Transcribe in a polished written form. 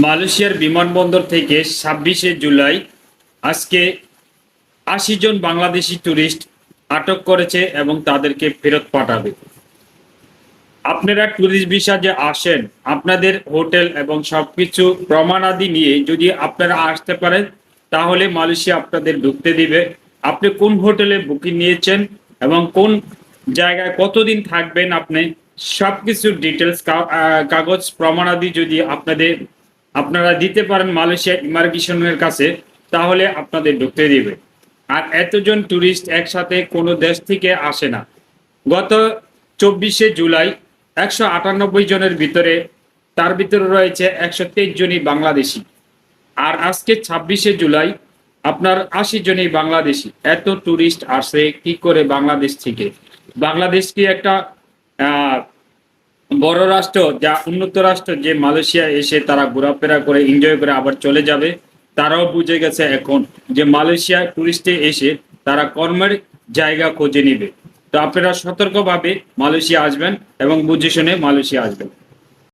মালয়েশিয়ার বিমানবন্দর থেকে ২৬শে জুলাই আজকে ৮০ জন বাংলাদেশি ট্যুরিস্ট আটক করেছে এবং তাদেরকে ফেরত পাঠাবে। আপনারা ট্যুরিস্ট ভিসা যে আসেন, আপনাদের হোটেল এবং সবকিছু প্রমাণাদি নিয়ে যদি আপনারা আসতে পারেন তাহলে মালয়েশিয়া আপনাদের ঢুকতে দিবে। আপনি কোন হোটেলে বুকিং নিয়েছেন এবং কোন জায়গায় কতদিন থাকবেন, আপনি সবকিছু ডিটেলস কাগজ প্রমাণাদি যদি আপনারা দিতে পারেন মালয়েশিয়া ইমিগ্রেশনের কাছে, তাহলে আপনাদের ঢুকতে দিবে। আর এতজন ট্যুরিস্ট একসাথে কোনো দেশ থেকে আসে না। গত ২৪শে জুলাই ১৯৮ জনের ভিতরে তার ভিতরে রয়েছে ১২৩ জনই বাংলাদেশি। আর আজকে ২৬শে জুলাই আপনার ৮০ জনই বাংলাদেশি। এত ট্যুরিস্ট আসে কি করে বাংলাদেশ থেকে? বাংলাদেশ কি একটা বড় রাষ্ট্র, যা উন্নত রাষ্ট্র, যে মালয়েশিয়া এসে তারা ঘোরাফেরা করে এনজয় করে আবার চলে যাবে? তারাও বুঝে গেছে এখন যে মালয়েশিয়া ট্যুরিস্টে এসে তারা কর্মের জায়গা খুঁজে নিবে। তো আপনারা সতর্কভাবে মালয়েশিয়া আসবেন এবং বুঝে শুনে মালয়েশিয়া আসবেন।